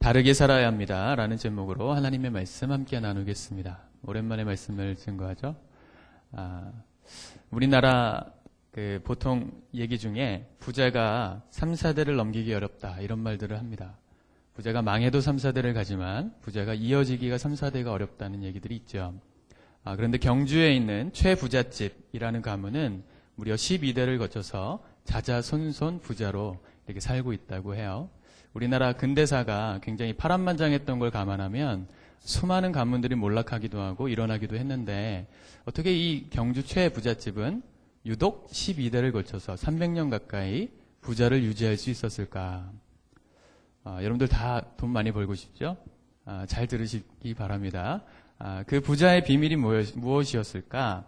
다르게 살아야 합니다. 라는 제목으로 하나님의 말씀 함께 나누겠습니다. 오랜만에 말씀을 증거하죠. 우리나라 보통 얘기 중에 부자가 3, 4대를 넘기기 어렵다 이런 말들을 합니다. 부자가 망해도 3, 4대를 가지만 부자가 이어지기가 3, 4대가 어렵다는 얘기들이 있죠. 그런데 경주에 있는 최부잣집이라는 가문은 무려 12대를 거쳐서 자자손손 부자로 이렇게 살고 있다고 해요. 우리나라 근대사가 굉장히 파란만장했던 걸 감안하면 수많은 가문들이 몰락하기도 하고 일어나기도 했는데 어떻게 이 경주 최부잣집은 유독 12대를 거쳐서 300년 가까이 부자를 유지할 수 있었을까? 여러분들 다 돈 많이 벌고 싶죠? 잘 들으시기 바랍니다. 그 부자의 비밀이 무엇이었을까?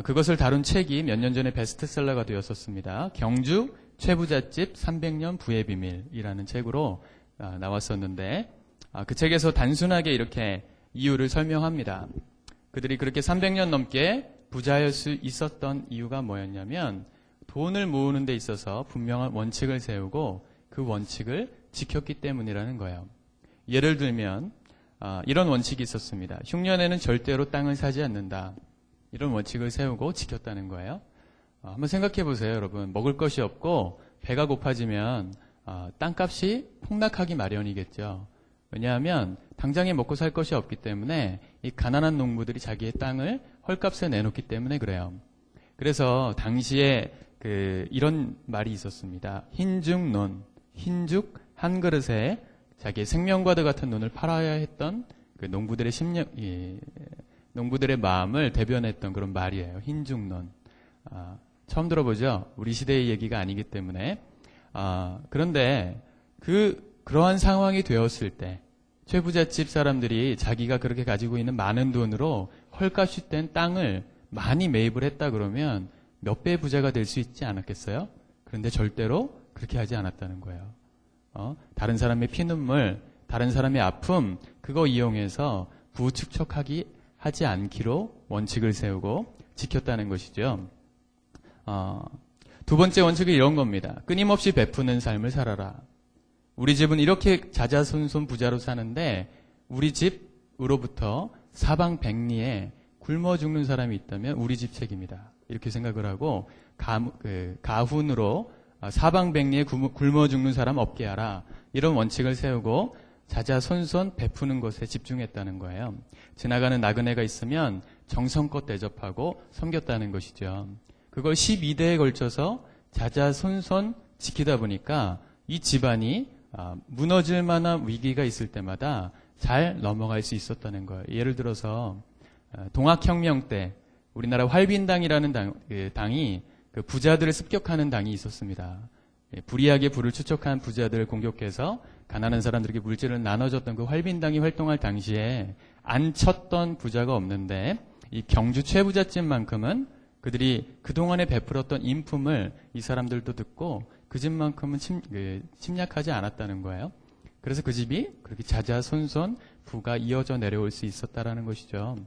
그것을 다룬 책이 몇 년 전에 베스트셀러가 되었었습니다. 경주 최부잣집 300년 부의 비밀이라는 책으로 나왔었는데 그 책에서 단순하게 이렇게 이유를 설명합니다. 그들이 그렇게 300년 넘게 부자일 수 있었던 이유가 뭐였냐면 돈을 모으는 데 있어서 분명한 원칙을 세우고 그 원칙을 지켰기 때문이라는 거예요. 예를 들면 이런 원칙이 있었습니다. 흉년에는 절대로 땅을 사지 않는다. 이런 원칙을 세우고 지켰다는 거예요. 한번 생각해 보세요, 여러분. 먹을 것이 없고 배가 고파지면 땅값이 폭락하기 마련이겠죠. 왜냐하면 당장에 먹고 살 것이 없기 때문에 이 가난한 농부들이 자기의 땅을 헐값에 내놓기 때문에 그래요. 그래서 당시에 이런 말이 있었습니다. 흰죽논, 흰죽 한 그릇에 자기의 생명과도 같은 논을 팔아야 했던 그 농부들의 농부들의 마음을 대변했던 그런 말이에요. 흰죽논. 처음 들어보죠? 우리 시대의 얘기가 아니기 때문에. 그런데 그러한 상황이 되었을 때 최부잣집 사람들이 자기가 그렇게 가지고 있는 많은 돈으로 헐값이 된 땅을 많이 매입을 했다 그러면 몇 배의 부자가 될 수 있지 않았겠어요? 그런데 절대로 그렇게 하지 않았다는 거예요. 다른 사람의 피눈물, 다른 사람의 아픔 그거 이용해서 하지 않기로 원칙을 세우고 지켰다는 것이죠. 두 번째 원칙은 이런 겁니다. 끊임없이 베푸는 삶을 살아라. 우리 집은 이렇게 자자손손 부자로 사는데 우리 집으로부터 사방백리에 굶어 죽는 사람이 있다면 우리 집 책임이다. 이렇게 생각을 하고 가훈으로 사방백리에 굶어 죽는 사람 없게 하라. 이런 원칙을 세우고 자자손손 베푸는 것에 집중했다는 거예요. 지나가는 나그네가 있으면 정성껏 대접하고 섬겼다는 것이죠. 그걸 12대에 걸쳐서 자자손손 지키다 보니까 이 집안이 무너질 만한 위기가 있을 때마다 잘 넘어갈 수 있었다는 거예요. 예를 들어서 동학혁명 때 우리나라 활빈당이라는 당이 그 부자들을 습격하는 당이 있었습니다. 불의하게 부를 추적한 부자들을 공격해서 가난한 사람들에게 물질을 나눠줬던 그 활빈당이 활동할 당시에 안 쳤던 부자가 없는데 이 경주 최부잣집만큼은 그들이 그동안에 베풀었던 인품을 이 사람들도 듣고 그 집만큼은 침략하지 않았다는 거예요. 그래서 그 집이 그렇게 자자손손 부가 이어져 내려올 수 있었다라는 것이죠.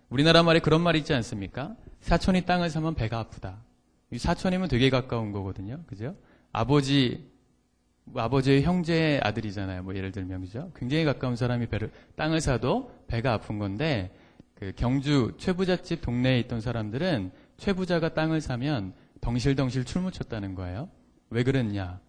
우리나라 말에 그런 말이 있지 않습니까? 사촌이 땅을 사면 배가 아프다. 이 사촌이면 되게 가까운 거거든요. 그죠? 아버지의 형제의 아들이잖아요. 뭐 예를 들면, 그죠? 굉장히 가까운 사람이 땅을 사도 배가 아픈 건데, 경주 최부잣집 동네에 있던 사람들은 최부자가 땅을 사면 덩실덩실 출무쳤다는 거예요. 왜 그랬냐?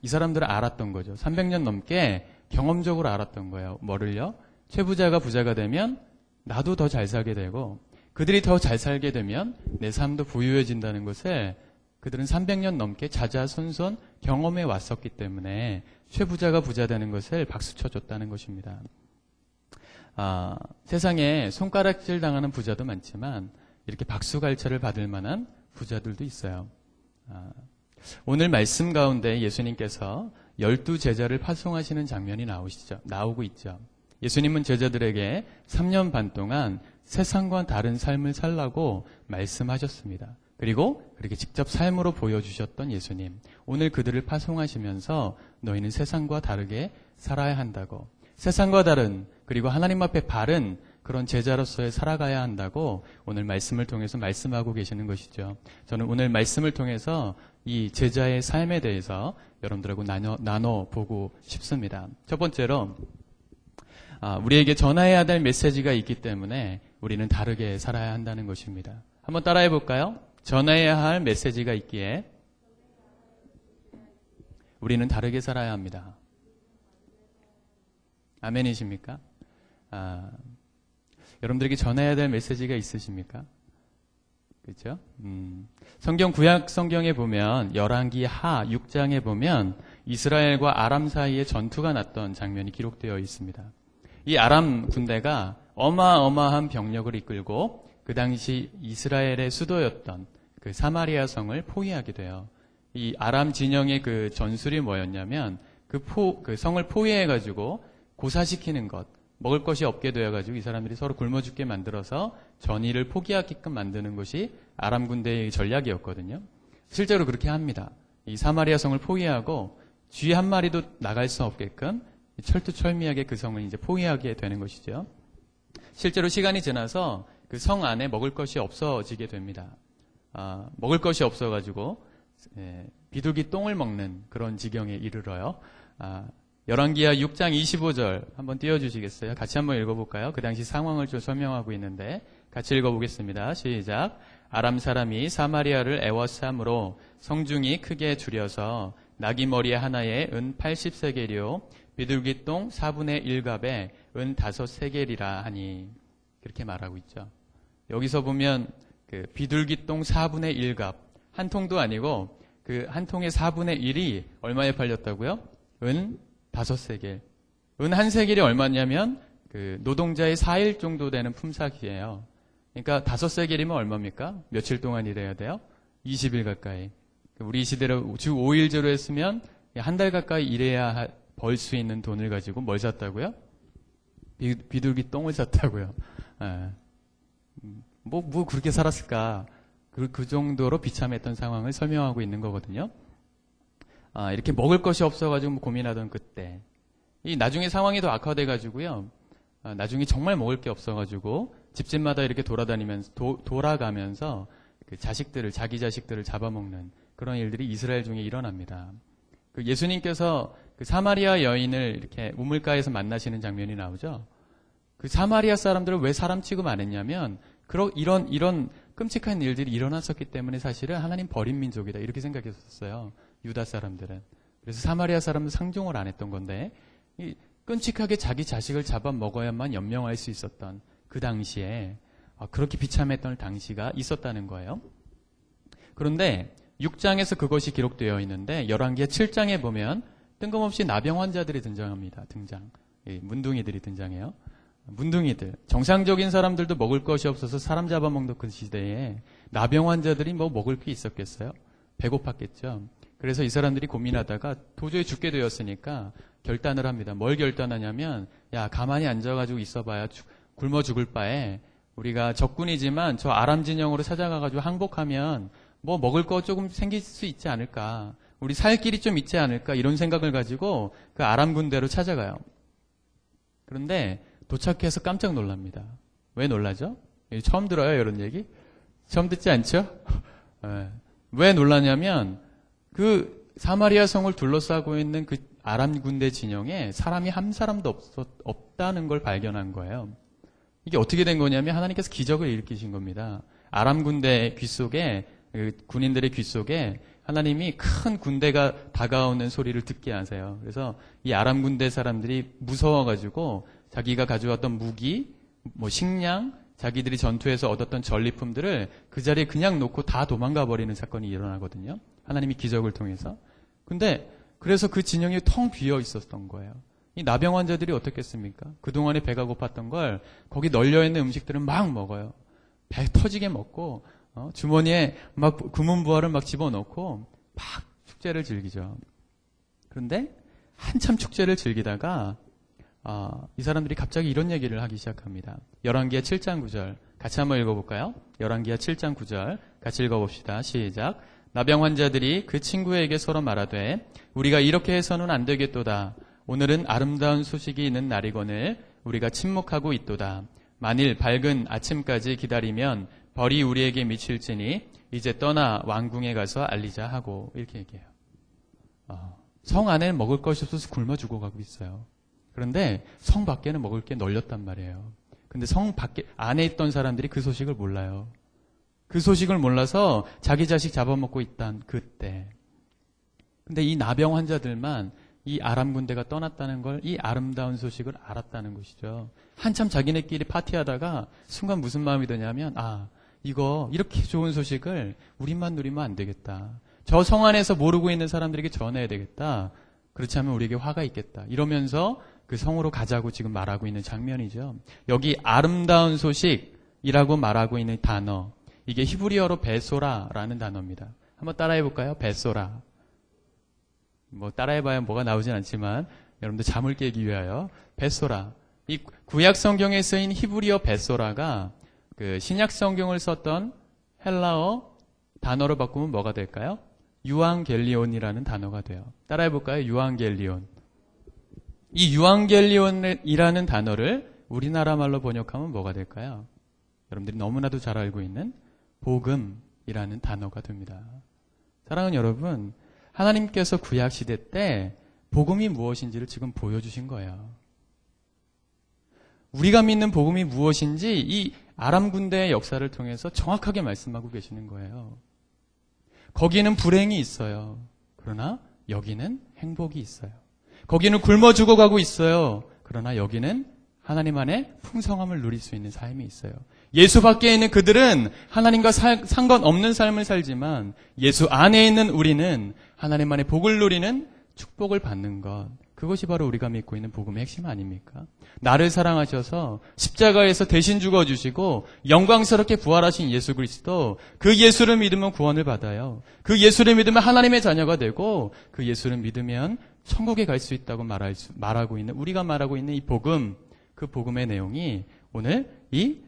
이 사람들은 알았던 거죠. 300년 넘게 경험적으로 알았던 거예요. 뭐를요? 최부자가 부자가 되면 나도 더 잘 살게 되고 그들이 더 잘 살게 되면 내 삶도 부유해진다는 것을 그들은 300년 넘게 자자손손 경험해 왔었기 때문에 최부자가 부자 되는 것을 박수쳐줬다는 것입니다. 세상에 손가락질 당하는 부자도 많지만 이렇게 박수갈채를 받을 만한 부자들도 있어요. 오늘 말씀 가운데 예수님께서 12제자를 파송하시는 장면이 나오고 있죠. 예수님은 제자들에게 3년 반 동안 세상과 다른 삶을 살라고 말씀하셨습니다. 그리고 그렇게 직접 삶으로 보여주셨던 예수님. 오늘 그들을 파송하시면서 너희는 세상과 다르게 살아야 한다고. 세상과 다른 그리고 하나님 앞에 바른 그런 제자로서의 살아가야 한다고 오늘 말씀을 통해서 말씀하고 계시는 것이죠. 저는 오늘 말씀을 통해서 이 제자의 삶에 대해서 여러분들하고 나눠보고 싶습니다. 첫 번째로 우리에게 전해야 될 메시지가 있기 때문에 우리는 다르게 살아야 한다는 것입니다. 한번 따라해 볼까요? 전해야 할 메시지가 있기에 우리는 다르게 살아야 합니다. 아멘이십니까? 여러분들에게 전해야 될 메시지가 있으십니까? 그렇죠? 성경 구약 성경에 보면 열왕기 하 6장에 보면 이스라엘과 아람 사이에 전투가 났던 장면이 기록되어 있습니다. 이 아람 군대가 어마어마한 병력을 이끌고 그 당시 이스라엘의 수도였던 그 사마리아 성을 포위하게 돼요. 이 아람 진영의 그 전술이 뭐였냐면 그 성을 포위해가지고 고사시키는 것, 먹을 것이 없게 되어가지고 이 사람들이 서로 굶어 죽게 만들어서 전의를 포기하게끔 만드는 것이 아람 군대의 전략이었거든요. 실제로 그렇게 합니다. 이 사마리아 성을 포위하고 쥐 한 마리도 나갈 수 없게끔 철두철미하게 그 성을 이제 포위하게 되는 것이죠. 실제로 시간이 지나서 그 성 안에 먹을 것이 없어지게 됩니다. 먹을 것이 없어가지고 비둘기 똥을 먹는 그런 지경에 이르러요. 열왕기하 6장 25절 한번 띄워주시겠어요? 같이 한번 읽어볼까요? 그 당시 상황을 좀 설명하고 있는데 같이 읽어보겠습니다. 시작. 아람 사람이 사마리아를 애워싸므로 성중이 크게 줄여서 나귀 머리 하나에 은 80세겔이요 비둘기 똥 4분의 1갑에 은 5세겔이라 하니 그렇게 말하고 있죠. 여기서 보면 그 비둘기 똥 4분의 1갑 한 통도 아니고 그 한 통의 4분의 1이 얼마에 팔렸다고요? 은 5세겔. 은 한 세겔이 얼마냐면 그 노동자의 4일 정도 되는 품삯이에요. 그러니까 5세겔이면 얼마입니까? 며칠 동안 일해야 돼요? 20일 가까이. 우리 시대로 주 5일제로 했으면 한 달 가까이 일해야 벌 수 있는 돈을 가지고 뭘 샀다고요? 비둘기 똥을 샀다고요. 뭐 그렇게 살았을까? 그 정도로 비참했던 상황을 설명하고 있는 거거든요. 이렇게 먹을 것이 없어가지고 고민하던 그때. 이 나중에 상황이 더 악화돼가지고요. 나중에 정말 먹을 게 없어가지고 집집마다 이렇게 돌아가면서 그 자기 자식들을 잡아먹는 그런 일들이 이스라엘 중에 일어납니다. 그 예수님께서 그 사마리아 여인을 이렇게 우물가에서 만나시는 장면이 나오죠. 그 사마리아 사람들을 왜 사람 취급 안 했냐면 이런 끔찍한 일들이 일어났었기 때문에 사실은 하나님 버린 민족이다 이렇게 생각했었어요. 유다 사람들은. 그래서 사마리아 사람은 상종을 안 했던 건데 끔찍하게 자기 자식을 잡아먹어야만 연명할 수 있었던 그 당시에 그렇게 비참했던 당시가 있었다는 거예요. 그런데 6장에서 그것이 기록되어 있는데 열왕기하 7장에 보면 뜬금없이 나병 환자들이 등장합니다. 문둥이들이 등장해요. 문둥이들. 정상적인 사람들도 먹을 것이 없어서 사람 잡아먹는 그 시대에 나병 환자들이 뭐 먹을 게 있었겠어요? 배고팠겠죠. 그래서 이 사람들이 고민하다가 도저히 죽게 되었으니까 결단을 합니다. 뭘 결단하냐면 야 가만히 앉아가지고 있어봐야 굶어 죽을 바에 우리가 적군이지만 저 아람 진영으로 찾아가가지고 항복하면 뭐 먹을 거 조금 생길 수 있지 않을까. 우리 살 길이 좀 있지 않을까. 이런 생각을 가지고 그 아람 군대로 찾아가요. 그런데 도착해서 깜짝 놀랍니다. 왜 놀라죠? 처음 들어요, 이런 얘기? 처음 듣지 않죠? 왜 놀라냐면 그 사마리아 성을 둘러싸고 있는 그 아람 군대 진영에 사람이 한 사람도 없다는 걸 발견한 거예요. 이게 어떻게 된 거냐면 하나님께서 기적을 일으키신 겁니다. 아람 군대 귓속에 군인들의 귓속에 하나님이 큰 군대가 다가오는 소리를 듣게 하세요. 그래서 이 아람 군대 사람들이 무서워가지고 자기가 가져왔던 무기, 식량, 자기들이 전투에서 얻었던 전리품들을 그 자리에 그냥 놓고 다 도망가 버리는 사건이 일어나거든요. 하나님이 기적을 통해서. 근데 그래서 그 진영이 텅 비어 있었던 거예요. 이 나병 환자들이 어떻겠습니까? 그동안에 배가 고팠던 걸 거기 널려있는 음식들을 막 먹어요. 배 터지게 먹고 주머니에 막 금은부화를 막 집어넣고 막 축제를 즐기죠. 그런데 한참 축제를 즐기다가 이 사람들이 갑자기 이런 얘기를 하기 시작합니다. 열왕기하 7장 9절 같이 한번 읽어볼까요? 열왕기하 7장 9절 같이 읽어봅시다. 시작. 나병 환자들이 그 친구에게 서로 말하되 우리가 이렇게 해서는 안 되겠도다. 오늘은 아름다운 소식이 있는 날이거늘 우리가 침묵하고 있도다. 만일 밝은 아침까지 기다리면 벌이 우리에게 미칠지니 이제 떠나 왕궁에 가서 알리자 하고 이렇게 얘기해요. 성 안에는 먹을 것이 없어서 굶어 죽어가고 있어요. 그런데 성 밖에는 먹을 게 널렸단 말이에요. 근데 성 밖에 안에 있던 사람들이 그 소식을 몰라요. 그 소식을 몰라서 자기 자식 잡아먹고 있단 그때. 근데 이 나병 환자들만 이 아람 군대가 떠났다는 걸, 이 아름다운 소식을 알았다는 것이죠. 한참 자기네끼리 파티하다가 순간 무슨 마음이 드냐면, 이거 이렇게 좋은 소식을 우리만 누리면 안 되겠다. 저 성 안에서 모르고 있는 사람들에게 전해야 되겠다. 그렇지 않으면 우리에게 화가 있겠다. 이러면서 그 성으로 가자고 지금 말하고 있는 장면이죠. 여기 아름다운 소식이라고 말하고 있는 단어, 이게 히브리어로 베소라라는 단어입니다. 한번 따라해 볼까요? 베소라. 뭐 따라해봐야 뭐가 나오진 않지만 여러분들 잠을 깨기 위하여 베소라. 이 구약 성경에 쓰인 히브리어 베소라가 그 신약 성경을 썼던 헬라어 단어로 바꾸면 뭐가 될까요? 유앙겔리온이라는 단어가 돼요. 따라해볼까요? 유앙겔리온. 이 유앙겔리온이라는 단어를 우리나라 말로 번역하면 뭐가 될까요? 여러분들이 너무나도 잘 알고 있는 복음이라는 단어가 됩니다. 사랑하는 여러분, 하나님께서 구약시대 때 복음이 무엇인지를 지금 보여주신 거예요. 우리가 믿는 복음이 무엇인지 이 아람 군대의 역사를 통해서 정확하게 말씀하고 계시는 거예요. 거기는 불행이 있어요. 그러나 여기는 행복이 있어요. 거기는 굶어 죽어가고 있어요. 그러나 여기는 하나님 안에 풍성함을 누릴 수 있는 삶이 있어요. 예수 밖에 있는 그들은 하나님과 상관없는 삶을 살지만 예수 안에 있는 우리는 하나님 안에 복을 누리는 축복을 받는 것. 그것이 바로 우리가 믿고 있는 복음의 핵심 아닙니까? 나를 사랑하셔서 십자가에서 대신 죽어주시고 영광스럽게 부활하신 예수 그리스도, 그 예수를 믿으면 구원을 받아요. 그 예수를 믿으면 하나님의 자녀가 되고 그 예수를 믿으면 천국에 갈 수 있다고 말하고 있는, 우리가 말하고 있는 이 복음, 그 복음의 내용이 오늘 이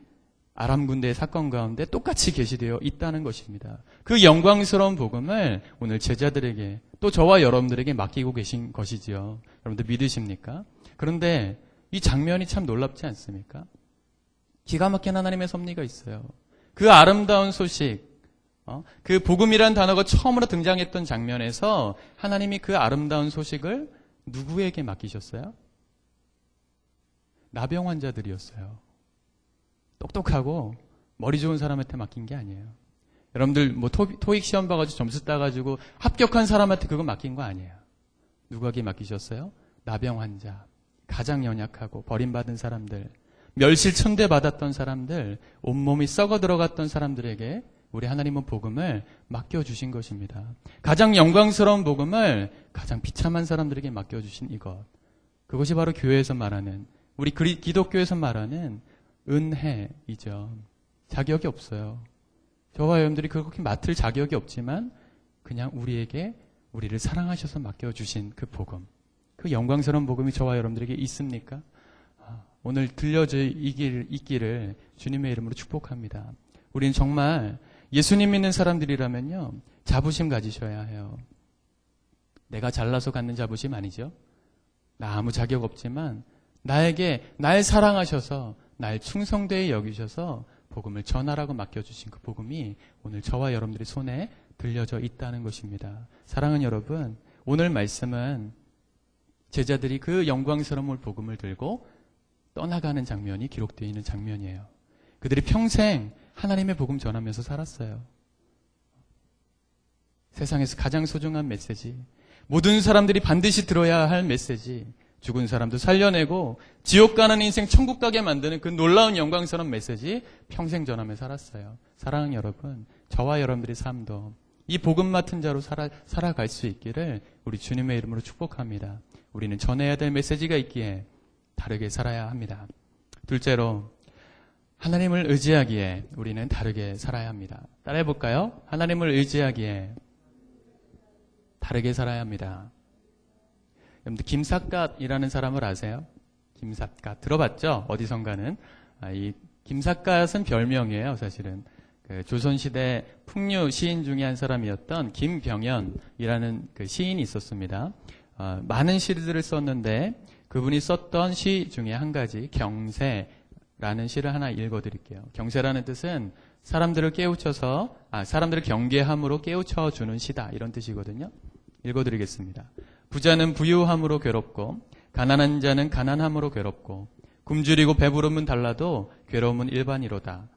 아람 군대의 사건 가운데 똑같이 계시되어 있다는 것입니다. 그 영광스러운 복음을 오늘 제자들에게, 또 저와 여러분들에게 맡기고 계신 것이지요. 여러분들 믿으십니까? 그런데 이 장면이 참 놀랍지 않습니까? 기가 막힌 하나님의 섭리가 있어요. 그 아름다운 소식, 그 복음이라는 단어가 처음으로 등장했던 장면에서 하나님이 그 아름다운 소식을 누구에게 맡기셨어요? 나병 환자들이었어요. 똑똑하고 머리 좋은 사람한테 맡긴 게 아니에요. 여러분들 뭐 토익 시험 봐가지고 점수 따가지고 합격한 사람한테 그거 맡긴 거 아니에요. 누구에게 맡기셨어요? 나병 환자, 가장 연약하고 버림받은 사람들, 멸실천대 받았던 사람들, 온몸이 썩어 들어갔던 사람들에게 우리 하나님은 복음을 맡겨주신 것입니다. 가장 영광스러운 복음을 가장 비참한 사람들에게 맡겨주신 이것, 그것이 바로 교회에서 말하는, 우리 기독교에서 말하는 은혜이죠. 자격이 없어요. 저와 여러분들이 그렇게 맡을 자격이 없지만 그냥 우리에게 우리를 사랑하셔서 맡겨주신 그 복음, 그 영광스러운 복음이 저와 여러분들에게 있습니까? 오늘 들려져 있기를 주님의 이름으로 축복합니다. 우리는 정말 예수님 믿는 사람들이라면요, 자부심 가지셔야 해요. 내가 잘나서 갖는 자부심 아니죠. 나 아무 자격 없지만 나에게 날 사랑하셔서 날 충성되이 여기셔서 복음을 전하라고 맡겨주신 그 복음이 오늘 저와 여러분들의 손에 들려져 있다는 것입니다. 사랑하는 여러분, 오늘 말씀은 제자들이 그 영광스러운 복음을 들고 떠나가는 장면이 기록되어 있는 장면이에요. 그들이 평생 하나님의 복음 전하면서 살았어요. 세상에서 가장 소중한 메시지, 모든 사람들이 반드시 들어야 할 메시지, 죽은 사람도 살려내고 지옥 가는 인생 천국 가게 만드는 그 놀라운 영광스러운 메시지 평생 전하며 살았어요. 사랑하는 여러분, 저와 여러분들의 삶도 이 복음 맡은 자로 살아갈 수 있기를 우리 주님의 이름으로 축복합니다. 우리는 전해야 될 메시지가 있기에 다르게 살아야 합니다. 둘째로, 하나님을 의지하기에 우리는 다르게 살아야 합니다. 따라해 볼까요? 하나님을 의지하기에 다르게 살아야 합니다. 여러분들 김삿갓이라는 사람을 아세요? 김삿갓 들어봤죠? 어디선가는. 이 김삿갓은 별명이에요. 사실은 그 조선시대 풍류 시인 중에 한 사람이었던 김병연이라는 그 시인이 있었습니다. 많은 시들을 썼는데 그분이 썼던 시 중에 한 가지, 경세, 라는 시를 하나 읽어드릴게요. 경세라는 뜻은 사람들을 사람들을 경계함으로 깨우쳐주는 시다. 이런 뜻이거든요. 읽어드리겠습니다. 부자는 부유함으로 괴롭고 가난한 자는 가난함으로 괴롭고 굶주리고 배부름은 달라도 괴로움은 일반이로다.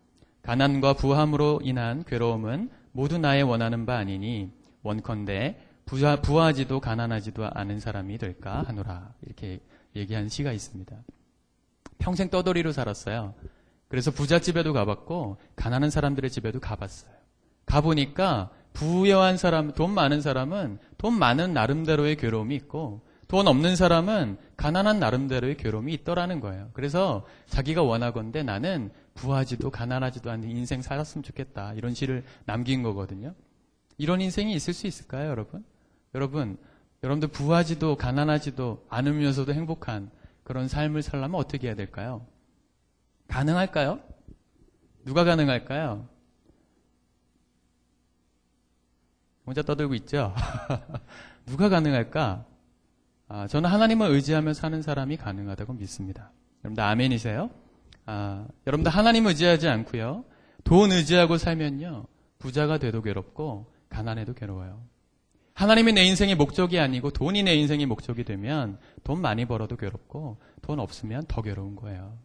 가난과 부함으로 인한 괴로움은 모두 나의 원하는 바 아니니 원컨대 부하지도 가난하지도 않은 사람이 될까 하노라. 이렇게 얘기한 시가 있습니다. 평생 떠돌이로 살았어요. 그래서 부잣집에도 가봤고 가난한 사람들의 집에도 가봤어요. 가보니까 부유한 사람, 돈 많은 사람은 돈 많은 나름대로의 괴로움이 있고 돈 없는 사람은 가난한 나름대로의 괴로움이 있더라는 거예요. 그래서 자기가 원하건대 나는 부하지도 가난하지도 않은 인생 살았으면 좋겠다. 이런 시를 남긴 거거든요. 이런 인생이 있을 수 있을까요, 여러분? 여러분들 부하지도 가난하지도 않으면서도 행복한 그런 삶을 살려면 어떻게 해야 될까요? 가능할까요? 누가 가능할까요? 혼자 떠들고 있죠? 누가 가능할까? 저는 하나님을 의지하며 사는 사람이 가능하다고 믿습니다. 여러분들 아멘이세요? 여러분들 하나님 의지하지 않고요. 돈 의지하고 살면요. 부자가 돼도 괴롭고 가난해도 괴로워요. 하나님이 내 인생의 목적이 아니고 돈이 내 인생의 목적이 되면 돈 많이 벌어도 괴롭고 돈 없으면 더 괴로운 거예요.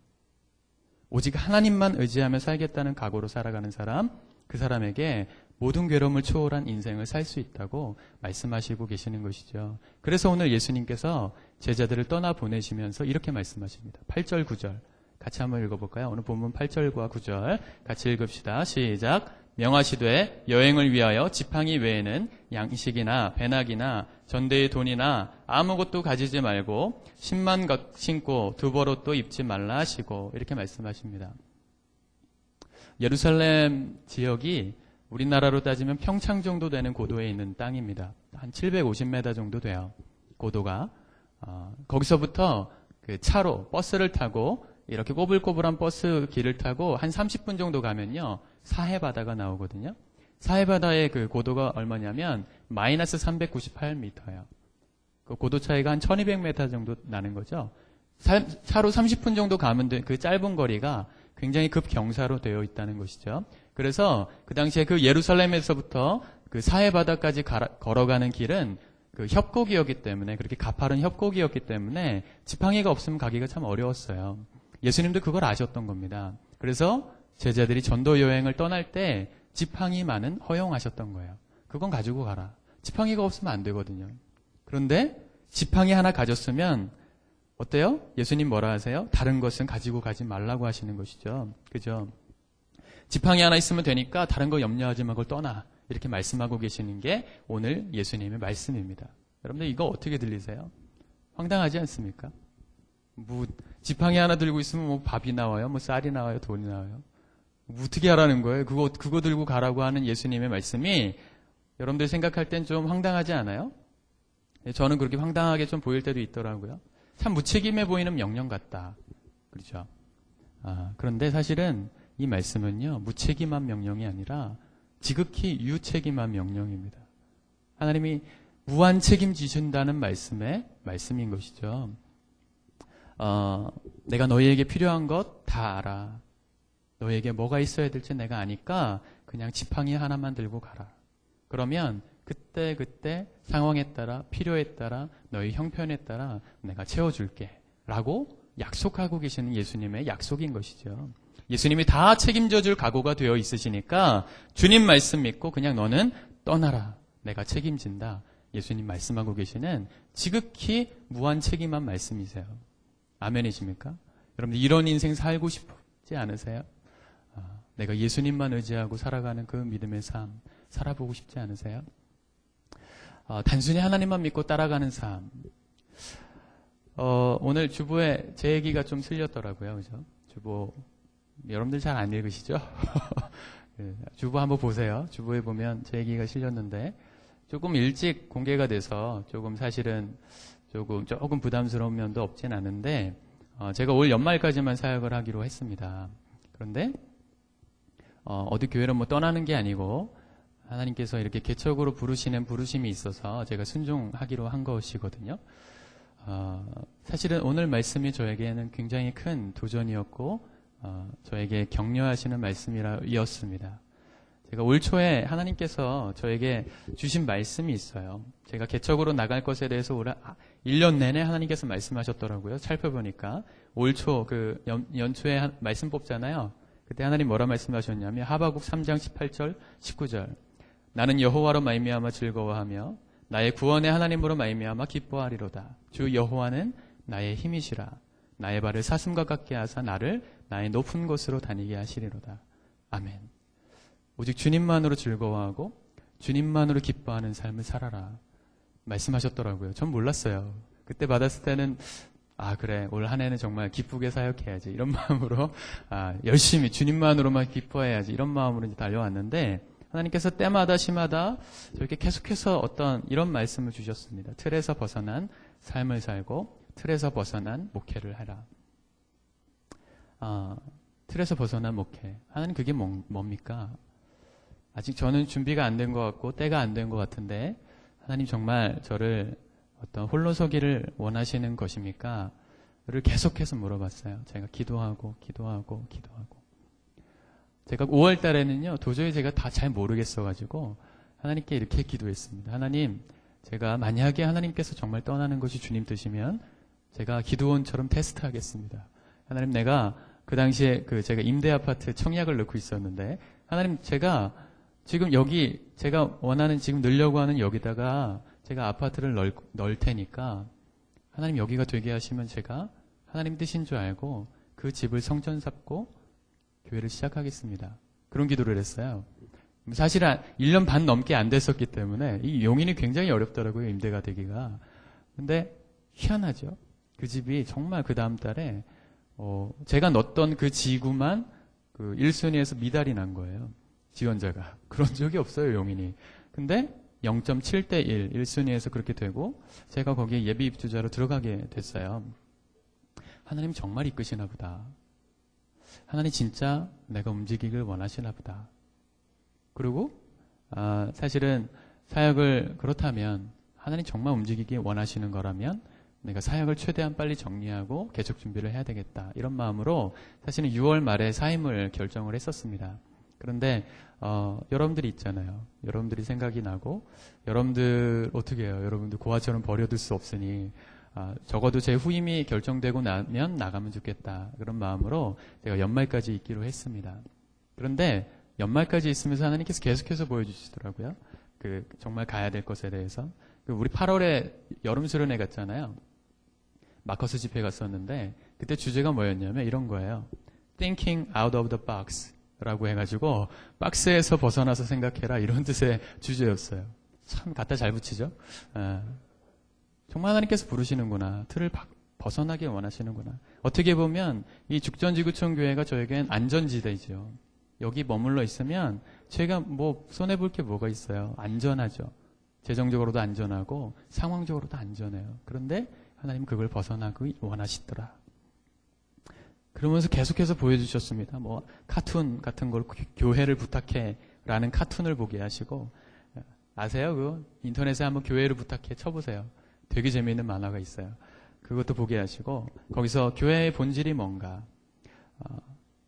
오직 하나님만 의지하며 살겠다는 각오로 살아가는 사람, 그 사람에게 모든 괴로움을 초월한 인생을 살 수 있다고 말씀하시고 계시는 것이죠. 그래서 오늘 예수님께서 제자들을 떠나보내시면서 이렇게 말씀하십니다. 8절, 9절 같이 한번 읽어볼까요? 오늘 본문 8절과 9절 같이 읽읍시다. 시작. 명하시되 여행을 위하여 지팡이 외에는 양식이나 배낙이나 전대의 돈이나 아무것도 가지지 말고 신만 신고 두벌옷도 입지 말라 하시고 이렇게 말씀하십니다. 예루살렘 지역이 우리나라로 따지면 평창 정도 되는 고도에 있는 땅입니다. 한 750m 정도 돼요. 고도가. 거기서부터 그 차로 버스를 타고 이렇게 꼬불꼬불한 버스 길을 타고 한 30분 정도 가면요. 사해바다가 나오거든요. 사해바다의 그 고도가 얼마냐면 마이너스 398m예요. 그 고도 차이가 한 1200m 정도 나는 거죠. 차로 30분 정도 가면 그 짧은 거리가 굉장히 급경사로 되어 있다는 것이죠. 그래서 그 당시에 그 예루살렘에서부터 그 사해바다까지 걸어가는 길은 그 협곡이었기 때문에, 그렇게 가파른 협곡이었기 때문에 지팡이가 없으면 가기가 참 어려웠어요. 예수님도 그걸 아셨던 겁니다. 그래서 제자들이 전도 여행을 떠날 때 지팡이만은 허용하셨던 거예요. 그건 가지고 가라. 지팡이가 없으면 안 되거든요. 그런데 지팡이 하나 가졌으면 어때요? 예수님 뭐라 하세요? 다른 것은 가지고 가지 말라고 하시는 것이죠. 그죠? 지팡이 하나 있으면 되니까 다른 거 염려하지 말고 그걸 떠나. 이렇게 말씀하고 계시는 게 오늘 예수님의 말씀입니다. 여러분들 이거 어떻게 들리세요? 황당하지 않습니까? 지팡이 하나 들고 있으면 뭐 밥이 나와요? 뭐 쌀이 나와요? 돈이 나와요? 어떻게 하라는 거예요? 그거 들고 가라고 하는 예수님의 말씀이 여러분들 생각할 땐 좀 황당하지 않아요? 저는 그렇게 황당하게 좀 보일 때도 있더라고요. 참 무책임해 보이는 명령 같다. 그렇죠? 그런데 사실은 이 말씀은요, 무책임한 명령이 아니라 지극히 유책임한 명령입니다. 하나님이 무한 책임지신다는 말씀인 것이죠. 내가 너희에게 필요한 것 다 알아. 너희에게 뭐가 있어야 될지 내가 아니까 그냥 지팡이 하나만 들고 가라. 그러면 그때 상황에 따라, 필요에 따라, 너희 형편에 따라 내가 채워줄게 라고 약속하고 계시는 예수님의 약속인 것이죠. 예수님이 다 책임져 줄 각오가 되어 있으시니까 주님 말씀 믿고 그냥 너는 떠나라. 내가 책임진다. 예수님 말씀하고 계시는 지극히 무한 책임한 말씀이세요. 아멘이십니까? 여러분들 이런 인생 살고 싶지 않으세요? 내가 예수님만 의지하고 살아가는 그 믿음의 삶 살아보고 싶지 않으세요? 단순히 하나님만 믿고 따라가는 삶. 오늘 주보에 제 얘기가 좀 틀렸더라고요. 그죠? 주보 여러분들 잘 안 읽으시죠? 주보 한번 보세요. 주보에 보면 제 얘기가 실렸는데 조금 일찍 공개가 돼서 조금 사실은 조금 부담스러운 면도 없진 않은데 제가 올 연말까지만 사역을 하기로 했습니다. 그런데 어디 교회를 뭐 떠나는 게 아니고 하나님께서 이렇게 개척으로 부르시는 부르심이 있어서 제가 순종하기로 한 것이거든요. 사실은 오늘 말씀이 저에게는 굉장히 큰 도전이었고 저에게 격려하시는 말씀이었습니다. 제가 올 초에 하나님께서 저에게 주신 말씀이 있어요. 제가 개척으로 나갈 것에 대해서 올 1년 내내 하나님께서 말씀하셨더라고요. 살펴보니까 올 초 연초에 말씀 뽑잖아요. 그때 하나님 뭐라 말씀하셨냐면 하바국 3장 18절 19절 나는 여호와로 말미암아 즐거워하며 나의 구원의 하나님으로 말미암아 기뻐하리로다. 주 여호와는 나의 힘이시라. 나의 발을 사슴과 같게 하사 나를 나의 높은 곳으로 다니게 하시리로다. 아멘. 오직 주님만으로 즐거워하고 주님만으로 기뻐하는 삶을 살아라. 말씀하셨더라고요. 전 몰랐어요. 그때 받았을 때는 그래 올 한 해는 정말 기쁘게 사역해야지 이런 마음으로 열심히 주님만으로만 기뻐해야지 이런 마음으로 이제 달려왔는데 하나님께서 때마다 시마다 저렇게 계속해서 어떤 이런 말씀을 주셨습니다. 틀에서 벗어난 삶을 살고 틀에서 벗어난 목회를 하라. 틀에서 벗어난 목회. 하나님 그게 뭡니까? 아직 저는 준비가 안 된 것 같고 때가 안 된 것 같은데 하나님 정말 저를 어떤 홀로서기를 원하시는 것입니까? 를 계속해서 물어봤어요. 제가 기도하고 제가 5월 달에는요 도저히 제가 다 잘 모르겠어가지고 하나님께 이렇게 기도했습니다. 하나님 제가 만약에 하나님께서 정말 떠나는 것이 주님 뜻이면 제가 기도원처럼 테스트하겠습니다. 하나님 내가 그 당시에 제가 임대 아파트 청약을 넣고 있었는데 하나님 제가 지금 여기 제가 원하는 지금 넣으려고 하는 여기다가 제가 아파트를 넣을 테니까 하나님 여기가 되게 하시면 제가 하나님 뜻인 줄 알고 그 집을 성전 삼고 교회를 시작하겠습니다. 그런 기도를 했어요. 사실 1년 반 넘게 안 됐었기 때문에 이 용인이 굉장히 어렵더라고요. 임대가 되기가. 근데 희한하죠. 그 집이 정말 그 다음 달에 제가 넣었던 그 지구만 1순위에서 미달이 난 거예요. 지원자가. 그런 적이 없어요. 용인이. 근데 0.7대 1, 1순위에서 그렇게 되고 제가 거기에 예비 입주자로 들어가게 됐어요. 하나님 정말 이끄시나 보다. 하나님 진짜 내가 움직이길 원하시나 보다. 그리고 사실은 사역을 그렇다면 하나님 정말 움직이기 원하시는 거라면 내가 사역을 최대한 빨리 정리하고 개척 준비를 해야 되겠다. 이런 마음으로 사실은 6월 말에 사임을 결정을 했었습니다. 그런데 여러분들이 있잖아요. 여러분들이 생각이 나고 여러분들 어떻게 해요? 여러분들 고아처럼 버려둘 수 없으니 적어도 제 후임이 결정되고 나면 나가면 좋겠다. 그런 마음으로 제가 연말까지 있기로 했습니다. 그런데 연말까지 있으면서 하나님께서 계속해서 보여주시더라고요. 정말 가야 될 것에 대해서. 우리 8월에 여름 수련회 갔잖아요. 마커스 집회 갔었는데 그때 주제가 뭐였냐면 이런 거예요. Thinking out of the box 라고 해가지고 박스에서 벗어나서 생각해라 이런 뜻의 주제였어요. 참 갖다 잘 붙이죠. 정말 하나님께서 부르시는구나. 틀을 벗어나길 원하시는구나. 어떻게 보면 이 죽전지구촌 교회가 저에겐 안전지대죠. 여기 머물러 있으면 제가 손해볼 게 뭐가 있어요. 안전하죠. 재정적으로도 안전하고 상황적으로도 안전해요. 그런데 하나님 그걸 벗어나기 원하시더라. 그러면서 계속해서 보여주셨습니다. 카툰 같은 걸 교회를 부탁해 라는 카툰을 보게 하시고 아세요? 인터넷에 한번 교회를 부탁해 쳐보세요. 되게 재미있는 만화가 있어요. 그것도 보게 하시고 거기서 교회의 본질이 뭔가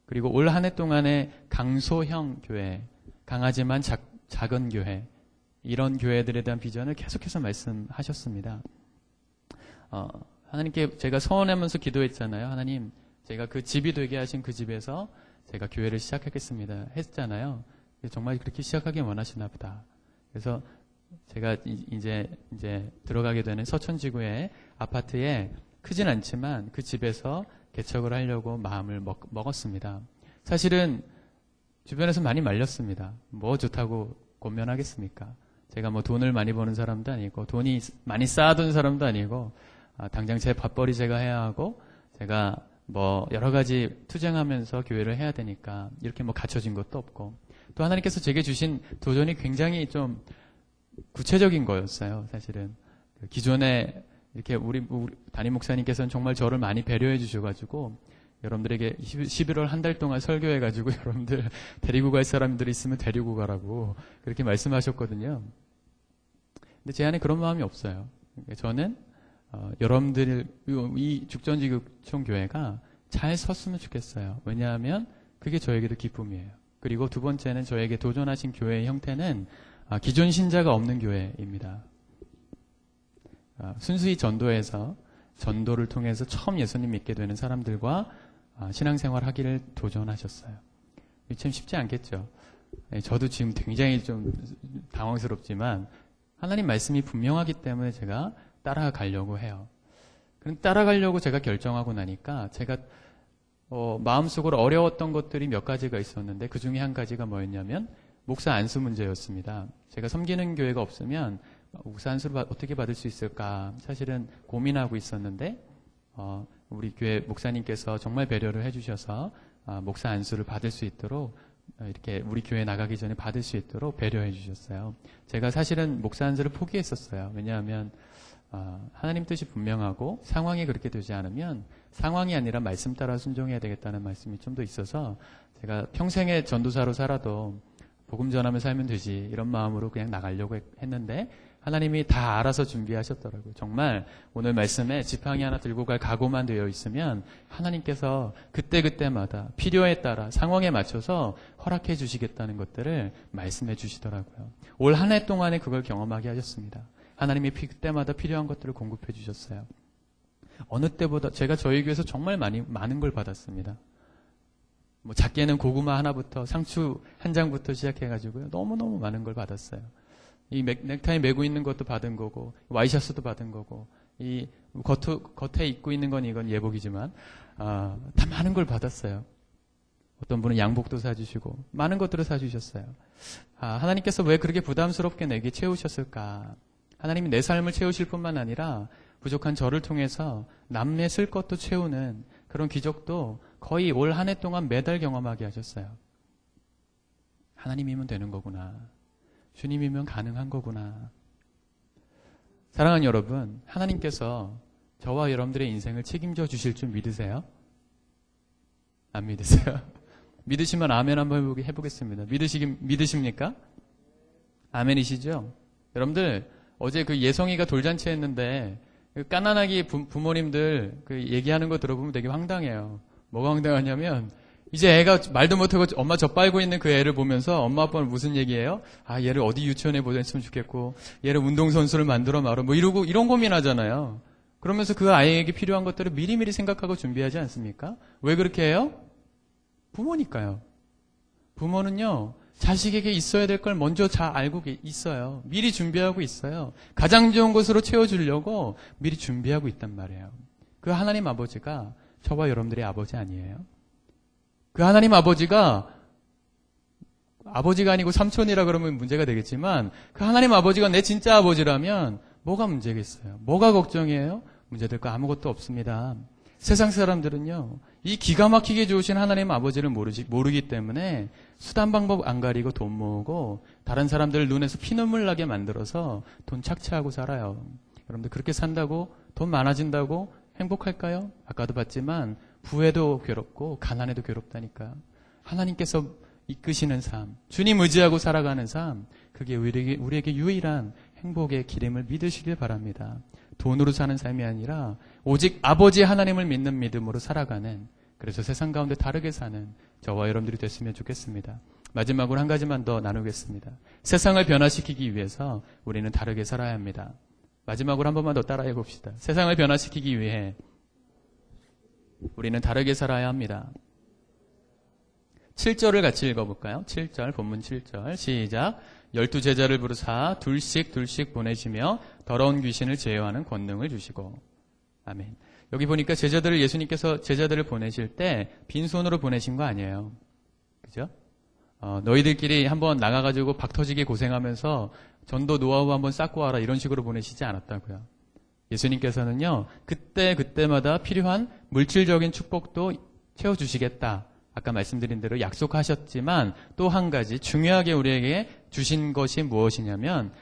그리고 올 한 해 동안의 강소형 교회, 강하지만 작은 교회 이런 교회들에 대한 비전을 계속해서 말씀하셨습니다. 하나님께 제가 서원하면서 기도했잖아요. 하나님 제가 그 집이 되게 하신 그 집에서 제가 교회를 시작하겠습니다. 했잖아요. 정말 그렇게 시작하기 원하시나 보다. 그래서 제가 이제 들어가게 되는 서천지구의 아파트에 크진 않지만 그 집에서 개척을 하려고 마음을 먹었습니다. 사실은 주변에서 많이 말렸습니다. 뭐 좋다고 권면하겠습니까? 제가 돈을 많이 버는 사람도 아니고 돈이 많이 쌓아둔 사람도 아니고 당장 제 밥벌이 제가 해야 하고 제가 여러 가지 투쟁하면서 교회를 해야 되니까 이렇게 갖춰진 것도 없고 또 하나님께서 제게 주신 도전이 굉장히 좀 구체적인 거였어요. 사실은 기존에 이렇게 우리 담임 목사님께서는 정말 저를 많이 배려해 주셔가지고 여러분들에게 11월 한 달 동안 설교해가지고 여러분들 데리고 갈 사람들이 있으면 데리고 가라고 그렇게 말씀하셨거든요. 근데 제 안에 그런 마음이 없어요. 저는 여러분들 이 죽전지구촌 교회가 잘 섰으면 좋겠어요. 왜냐하면 그게 저에게도 기쁨이에요. 그리고 두 번째는 저에게 도전하신 교회의 형태는 기존 신자가 없는 교회입니다. 순수히 전도해서 전도를 통해서 처음 예수님 믿게 되는 사람들과 신앙생활 하기를 도전하셨어요. 참 쉽지 않겠죠. 저도 지금 굉장히 좀 당황스럽지만 하나님 말씀이 분명하기 때문에 제가 따라가려고 해요. 그럼 따라가려고 제가 결정하고 나니까 제가 마음속으로 어려웠던 것들이 몇 가지가 있었는데 그 중에 한 가지가 뭐였냐면 목사 안수 문제였습니다. 제가 섬기는 교회가 없으면 목사 안수를 어떻게 받을 수 있을까 사실은 고민하고 있었는데 우리 교회 목사님께서 정말 배려를 해주셔서 목사 안수를 받을 수 있도록 이렇게 우리 교회 나가기 전에 받을 수 있도록 배려해 주셨어요. 제가 사실은 목사 안수를 포기했었어요. 왜냐하면 하나님 뜻이 분명하고 상황이 그렇게 되지 않으면 상황이 아니라 말씀 따라 순종해야 되겠다는 말씀이 좀 더 있어서 제가 평생에 전도사로 살아도 복음 전하며 살면 되지 이런 마음으로 그냥 나가려고 했는데 하나님이 다 알아서 준비하셨더라고요. 정말 오늘 말씀에 지팡이 하나 들고 갈 각오만 되어 있으면 하나님께서 그때그때마다 필요에 따라 상황에 맞춰서 허락해 주시겠다는 것들을 말씀해 주시더라고요. 올 한 해 동안에 그걸 경험하게 하셨습니다. 하나님이 그때마다 필요한 것들을 공급해 주셨어요. 어느 때보다 제가 저희 교회에서 정말 많은 걸 받았습니다. 뭐 작게는 고구마 하나부터 상추 한 장부터 시작해가지고요. 너무너무 많은 걸 받았어요. 이 넥타이 메고 있는 것도 받은 거고 와이셔츠도 받은 거고 이 겉에 입고 있는 건 이건 예복이지만 다 많은 걸 받았어요. 어떤 분은 양복도 사주시고 많은 것들을 사주셨어요. 하나님께서 왜 그렇게 부담스럽게 내게 채우셨을까? 하나님이 내 삶을 채우실 뿐만 아니라 부족한 저를 통해서 남의 쓸 것도 채우는 그런 기적도 거의 올 한 해 동안 매달 경험하게 하셨어요. 하나님이면 되는 거구나. 주님이면 가능한 거구나. 사랑하는 여러분, 하나님께서 저와 여러분들의 인생을 책임져 주실 줄 믿으세요? 안 믿으세요? 믿으시면 아멘 한번 해보겠습니다. 믿으십니까? 아멘이시죠? 여러분들, 어제 그 예성이가 돌잔치 했는데, 까난하게 부모님들 얘기하는 거 들어보면 되게 황당해요. 뭐가 황당하냐면, 이제 애가 말도 못하고 엄마 젖 빨고 있는 그 애를 보면서 엄마 아빠는 무슨 얘기해요? 얘를 어디 유치원에 보냈으면 좋겠고, 얘를 운동선수를 만들어 말어, 뭐 이런 고민하잖아요. 그러면서 그 아이에게 필요한 것들을 미리미리 생각하고 준비하지 않습니까? 왜 그렇게 해요? 부모니까요. 부모는요, 자식에게 있어야 될 걸 먼저 잘 알고 있어요. 미리 준비하고 있어요. 가장 좋은 것으로 채워주려고 미리 준비하고 있단 말이에요. 그 하나님 아버지가 저와 여러분들의 아버지 아니에요? 그 하나님 아버지가 아니고 삼촌이라 그러면 문제가 되겠지만 그 하나님 아버지가 내 진짜 아버지라면 뭐가 문제겠어요? 뭐가 걱정이에요? 문제될 거 아무것도 없습니다. 세상 사람들은요, 이 기가 막히게 좋으신 하나님 아버지를 모르기 때문에 수단 방법 안 가리고 돈 모으고 다른 사람들 눈에서 피눈물 나게 만들어서 돈 착취하고 살아요. 여러분들 그렇게 산다고 돈 많아진다고 행복할까요? 아까도 봤지만 부에도 괴롭고 가난에도 괴롭다니까. 하나님께서 이끄시는 삶, 주님 의지하고 살아가는 삶, 그게 우리에게 유일한 행복의 길임을 믿으시길 바랍니다. 돈으로 사는 삶이 아니라 오직 아버지 하나님을 믿는 믿음으로 살아가는, 그래서 세상 가운데 다르게 사는 저와 여러분들이 됐으면 좋겠습니다. 마지막으로 한 가지만 더 나누겠습니다. 세상을 변화시키기 위해서 우리는 다르게 살아야 합니다. 마지막으로 한 번만 더 따라해 봅시다. 세상을 변화시키기 위해 우리는 다르게 살아야 합니다. 7절을 같이 읽어볼까요? 7절, 본문 7절 시작. 12제자를 부르사 둘씩 보내시며 더러운 귀신을 제어하는 권능을 주시고. 아멘. 여기 보니까 예수님께서 제자들을 보내실 때 빈손으로 보내신 거 아니에요. 그죠? 너희들끼리 한번 나가가지고 박터지게 고생하면서 전도 노하우 한번 쌓고 와라 이런 식으로 보내시지 않았다고요. 예수님께서는요, 그때마다 필요한 물질적인 축복도 채워주시겠다. 아까 말씀드린 대로 약속하셨지만 또 한 가지 중요하게 우리에게 주신 것이 무엇이냐면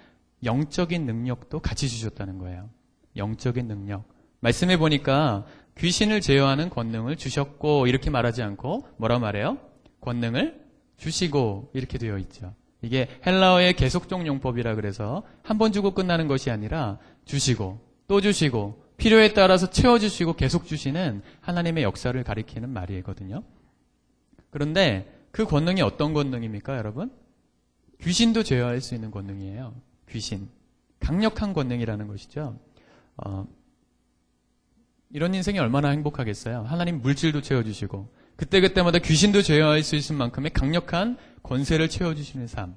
영적인 능력도 같이 주셨다는 거예요. 영적인 능력. 말씀해 보니까 귀신을 제어하는 권능을 주셨고 이렇게 말하지 않고 뭐라 말해요? 권능을 주시고 이렇게 되어 있죠. 이게 헬라어의 계속적 용법이라 그래서 한 번 주고 끝나는 것이 아니라 주시고 또 주시고 필요에 따라서 채워주시고 계속 주시는 하나님의 역사를 가리키는 말이거든요. 그런데 그 권능이 어떤 권능입니까, 여러분? 귀신도 제어할 수 있는 권능이에요. 귀신. 강력한 권능이라는 것이죠. 이런 인생이 얼마나 행복하겠어요. 하나님 물질도 채워주시고 그때그때마다 귀신도 제어할 수 있을 만큼의 강력한 권세를 채워주시는 삶.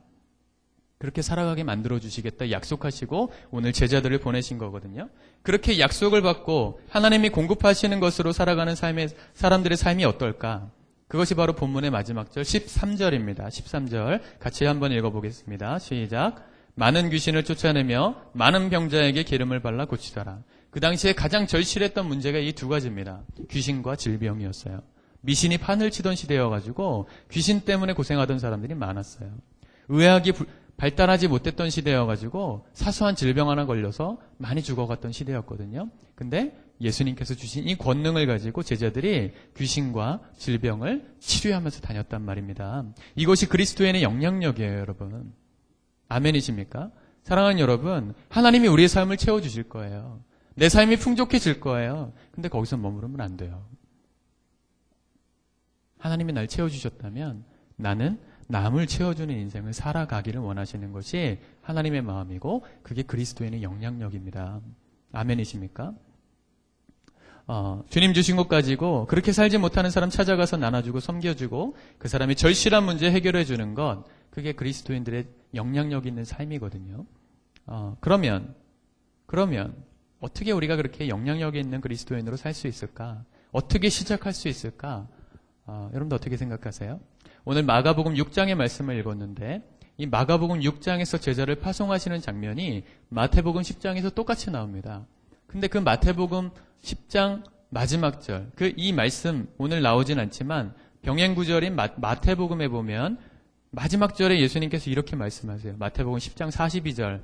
그렇게 살아가게 만들어주시겠다 약속하시고 오늘 제자들을 보내신 거거든요. 그렇게 약속을 받고 하나님이 공급하시는 것으로 살아가는 사람들의 삶이 어떨까? 그것이 바로 본문의 마지막 절 13절입니다. 13절 같이 한번 읽어보겠습니다. 시작. 많은 귀신을 쫓아내며 많은 병자에게 기름을 발라 고치더라. 그 당시에 가장 절실했던 문제가 이 두 가지입니다. 귀신과 질병이었어요. 미신이 판을 치던 시대여가지고 귀신 때문에 고생하던 사람들이 많았어요. 의학이 발달하지 못했던 시대여가지고 사소한 질병 하나 걸려서 많이 죽어갔던 시대였거든요. 근데 예수님께서 주신 이 권능을 가지고 제자들이 귀신과 질병을 치료하면서 다녔단 말입니다. 이것이 그리스도인의 영향력이에요, 여러분. 아멘이십니까? 사랑하는 여러분, 하나님이 우리의 삶을 채워주실 거예요. 내 삶이 풍족해질 거예요. 근데 거기서 머무르면 안 돼요. 하나님이 날 채워주셨다면 나는 남을 채워주는 인생을 살아가기를 원하시는 것이 하나님의 마음이고 그게 그리스도인의 영향력입니다. 아멘이십니까? 주님 주신 것 가지고 그렇게 살지 못하는 사람 찾아가서 나눠주고 섬겨주고 그 사람이 절실한 문제 해결해 주는 것, 그게 그리스도인들의 영향력 있는 삶이거든요. 그러면 어떻게 우리가 그렇게 영향력 있는 그리스도인으로 살 수 있을까? 어떻게 시작할 수 있을까? 여러분들 어떻게 생각하세요? 오늘 마가복음 6장의 말씀을 읽었는데 이 마가복음 6장에서 제자를 파송하시는 장면이 마태복음 10장에서 똑같이 나옵니다. 근데 그 마태복음 10장 마지막 절, 이 말씀 오늘 나오진 않지만 병행 구절인 마태복음에 보면 마지막 절에 예수님께서 이렇게 말씀하세요. 마태복음 10장 42절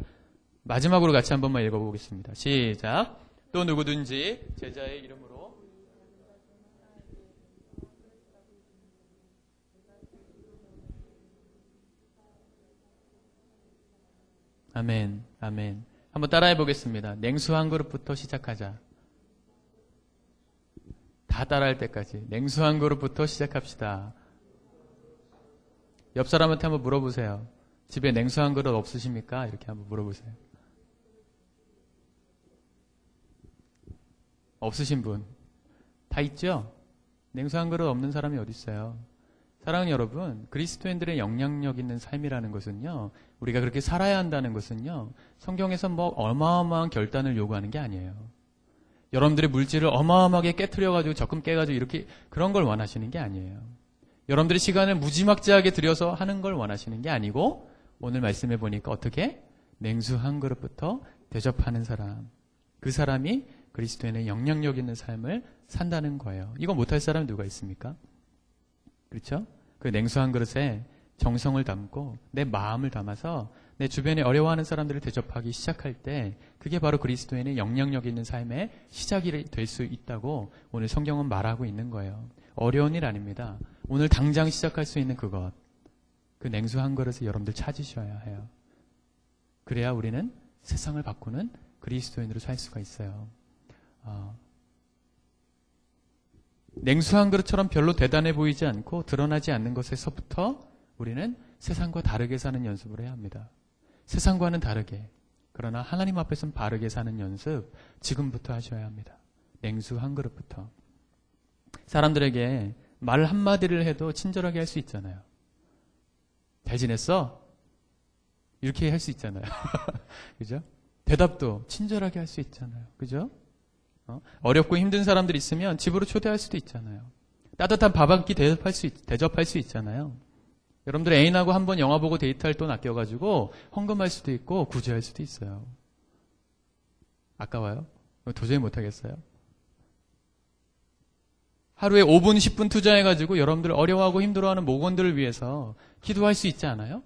마지막으로 같이 한 번만 읽어보겠습니다. 시작. 또 누구든지 제자의 이름으로 아멘, 아멘. 한번 따라해 보겠습니다. 냉수 한 그릇부터 시작하자. 다 따라할 때까지. 냉수 한 그릇부터 시작합시다. 옆 사람한테 한번 물어보세요. 집에 냉수 한 그릇 없으십니까? 이렇게 한번 물어보세요. 없으신 분. 다 있죠? 냉수 한 그릇 없는 사람이 어디 있어요? 사랑하는 여러분, 그리스도인들의 영향력 있는 삶이라는 것은요, 우리가 그렇게 살아야 한다는 것은요, 성경에서 뭐 어마어마한 결단을 요구하는 게 아니에요. 여러분들의 물질을 어마어마하게 깨트려가지고 적금 깨가지고 이렇게 그런 걸 원하시는 게 아니에요. 여러분들의 시간을 무지막지하게 들여서 하는 걸 원하시는 게 아니고 오늘 말씀해 보니까 어떻게? 냉수 한 그릇부터 대접하는 사람. 그 사람이 그리스도인의 영향력 있는 삶을 산다는 거예요. 이거 못할 사람이 누가 있습니까? 그렇죠? 그 냉수 한 그릇에 정성을 담고 내 마음을 담아서 내 주변에 어려워하는 사람들을 대접하기 시작할 때 그게 바로 그리스도인의 영향력 있는 삶의 시작이 될 수 있다고 오늘 성경은 말하고 있는 거예요. 어려운 일 아닙니다. 오늘 당장 시작할 수 있는 그것. 그 냉수 한 그릇을 여러분들 찾으셔야 해요. 그래야 우리는 세상을 바꾸는 그리스도인으로 살 수가 있어요. 냉수 한 그릇처럼 별로 대단해 보이지 않고 드러나지 않는 것에서부터 우리는 세상과 다르게 사는 연습을 해야 합니다. 세상과는 다르게, 그러나 하나님 앞에서는 바르게 사는 연습 지금부터 하셔야 합니다. 냉수 한 그릇부터. 사람들에게 말 한마디를 해도 친절하게 할 수 있잖아요. 잘 지냈어? 이렇게 할 수 있잖아요. 그죠? 대답도 친절하게 할 수 있잖아요. 그죠? 어렵고 힘든 사람들 있으면 집으로 초대할 수도 있잖아요. 따뜻한 밥 한 끼 대접할 수 있잖아요. 여러분들 애인하고 한번 영화 보고 데이트할 돈 아껴가지고 헌금할 수도 있고 구제할 수도 있어요. 아까워요? 도저히 못하겠어요? 하루에 5분, 10분 투자해가지고 여러분들 어려워하고 힘들어하는 목원들을 위해서 기도할 수 있지 않아요?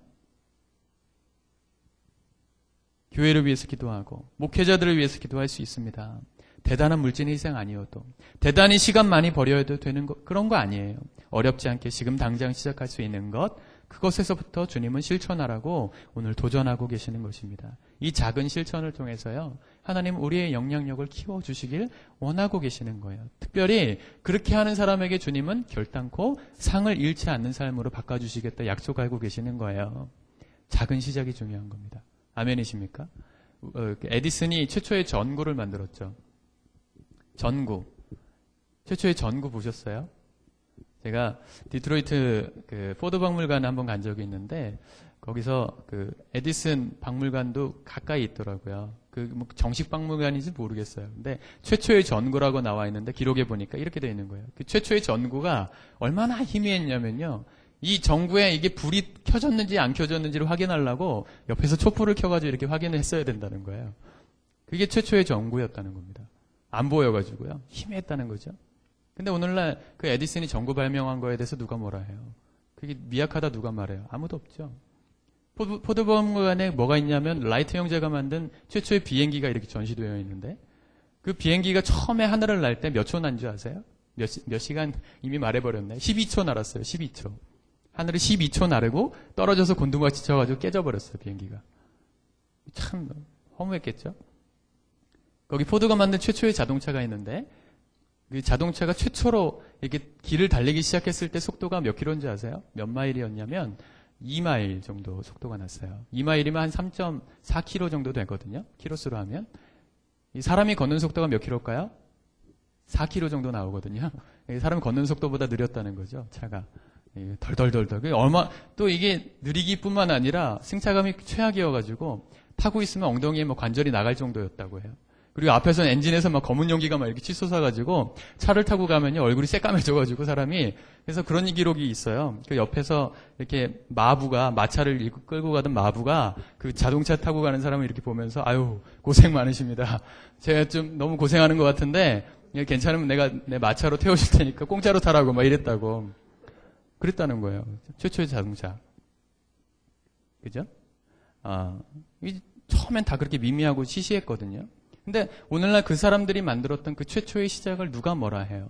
교회를 위해서 기도하고 목회자들을 위해서 기도할 수 있습니다. 대단한 물질 희생 아니어도, 대단히 시간 많이 버려도 되는 것, 그런 거 아니에요. 어렵지 않게 지금 당장 시작할 수 있는 것, 그것에서부터 주님은 실천하라고 오늘 도전하고 계시는 것입니다. 이 작은 실천을 통해서요, 하나님은 우리의 영향력을 키워주시길 원하고 계시는 거예요. 특별히 그렇게 하는 사람에게 주님은 결단코 상을 잃지 않는 삶으로 바꿔주시겠다 약속하고 계시는 거예요. 작은 시작이 중요한 겁니다. 아멘이십니까? 에디슨이 최초의 전구를 만들었죠. 전구. 최초의 전구 보셨어요? 제가 디트로이트 포드 박물관에 한번 간 적이 있는데 거기서 에디슨 박물관도 가까이 있더라고요. 뭐 정식 박물관인지 모르겠어요. 근데 최초의 전구라고 나와 있는데 기록에 보니까 이렇게 되어 있는 거예요. 그 최초의 전구가 얼마나 희미했냐면요. 이 전구에 이게 불이 켜졌는지 안 켜졌는지를 확인하려고 옆에서 촛불을 켜가지고 이렇게 확인을 했어야 된다는 거예요. 그게 최초의 전구였다는 겁니다. 안 보여가지고요. 희미했다는 거죠. 근데 오늘날 그 에디슨이 전구 발명한 거에 대해서 누가 뭐라 해요? 그게 미약하다 누가 말해요? 아무도 없죠. 포드 박물관에 뭐가 있냐면 라이트 형제가 만든 최초의 비행기가 이렇게 전시되어 있는데 그 비행기가 처음에 하늘을 날 때 몇 초 난 줄 아세요? 몇 시간 이미 말해버렸네. 12초 날았어요. 12초. 하늘을 12초 나르고 떨어져서 곤두같이 쳐가지고 깨져버렸어요. 비행기가. 참 허무했겠죠? 거기 포드가 만든 최초의 자동차가 있는데 그 자동차가 최초로 이렇게 길을 달리기 시작했을 때 속도가 몇 킬로인지 아세요? 몇 마일이었냐면 2마일 정도 속도가 났어요. 2마일이면 한 3.4km 정도 되거든요. 키로수로 하면. 이 사람이 걷는 속도가 몇 킬로일까요? 4km 정도 나오거든요. 사람이 걷는 속도보다 느렸다는 거죠. 차가. 덜덜덜덜. 또 이게 느리기뿐만 아니라 승차감이 최악이어가지고 타고 있으면 엉덩이에 뭐 관절이 나갈 정도였다고 해요. 그리고 앞에서는 엔진에서 막 검은 연기가 막 이렇게 치솟아가지고 차를 타고 가면요 얼굴이 새까매져가지고 사람이 그래서 그런 기록이 있어요. 그 옆에서 이렇게 마차를 끌고 가던 마부가 그 자동차 타고 가는 사람을 이렇게 보면서 아유 고생 많으십니다. 제가 좀 너무 고생하는 것 같은데 괜찮으면 내가 내 마차로 태워줄 테니까 공짜로 타라고 막 이랬다고 그랬다는 거예요. 최초의 자동차. 그죠? 처음엔 다 그렇게 미미하고 시시했거든요. 근데 오늘날 그 사람들이 만들었던 그 최초의 시작을 누가 뭐라 해요?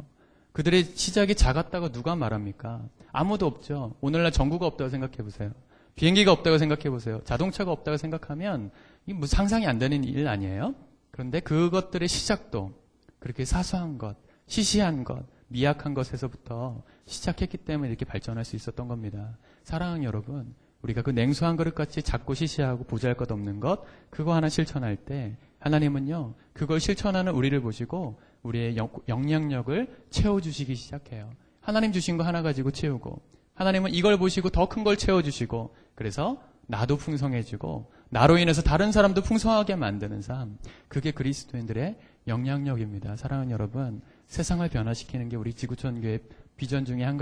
그들의 시작이 작았다고 누가 말합니까? 아무도 없죠. 오늘날 전구가 없다고 생각해 보세요. 비행기가 없다고 생각해 보세요. 자동차가 없다고 생각하면 이 뭐 상상이 안 되는 일 아니에요? 그런데 그것들의 시작도 그렇게 사소한 것, 시시한 것, 미약한 것에서부터 시작했기 때문에 이렇게 발전할 수 있었던 겁니다. 사랑하는 여러분, 우리가 그 냉수 한 그릇같이 작고 시시하고 보잘것없는 것, 그거 하나 실천할 때 하나님은요, 그걸 실천하는 우리를 보시고 우리의 영향력을 채워주시기 시작해요. 하나님 주신 거 하나 가지고 채우고, 하나님은 이걸 보시고 더 큰 걸 채워주시고, 그래서 나도 풍성해지고, 나로 인해서 다른 사람도 풍성하게 만드는 삶, 그게 그리스도인들의 영향력입니다. 사랑하는 여러분, 세상을 변화시키는 게 우리 지구촌교회 비전 중에 한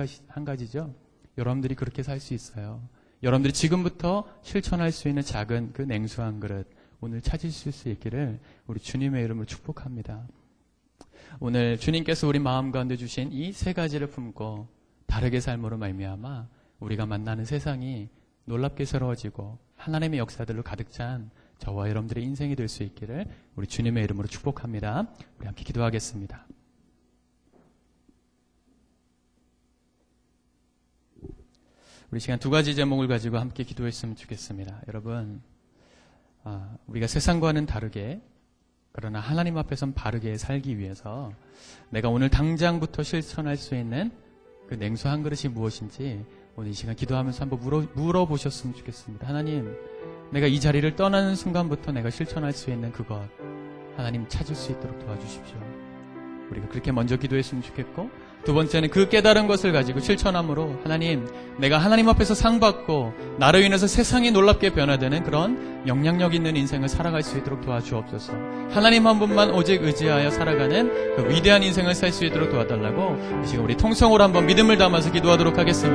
가지죠. 여러분들이 그렇게 살 수 있어요. 여러분들이 지금부터 실천할 수 있는 작은 그 냉수 한 그릇, 오늘 찾으실 수 있기를 우리 주님의 이름으로 축복합니다. 오늘 주님께서 우리 마음 가운데 주신 이 세 가지를 품고 다르게 삶으로 말미암아 우리가 만나는 세상이 놀랍게 새로워지고 하나님의 역사들로 가득 찬 저와 여러분들의 인생이 될 수 있기를 우리 주님의 이름으로 축복합니다. 우리 함께 기도하겠습니다. 우리 시간 두 가지 제목을 가지고 함께 기도했으면 좋겠습니다. 여러분, 우리가 세상과는 다르게 그러나 하나님 앞에선 바르게 살기 위해서 내가 오늘 당장부터 실천할 수 있는 그 냉수 한 그릇이 무엇인지 오늘 이 시간 기도하면서 한번 물어보셨으면 좋겠습니다. 하나님, 내가 이 자리를 떠나는 순간부터 내가 실천할 수 있는 그것 하나님 찾을 수 있도록 도와주십시오. 우리가 그렇게 먼저 기도했으면 좋겠고, 두 번째는 그 깨달은 것을 가지고 실천함으로 하나님, 내가 하나님 앞에서 상 받고 나로 인해서 세상이 놀랍게 변화되는 그런 영향력 있는 인생을 살아갈 수 있도록 도와주옵소서. 하나님 한 분만 오직 의지하여 살아가는 그 위대한 인생을 살 수 있도록 도와달라고 이 시간 우리 통성으로 한번 믿음을 담아서 기도하도록 하겠습니다.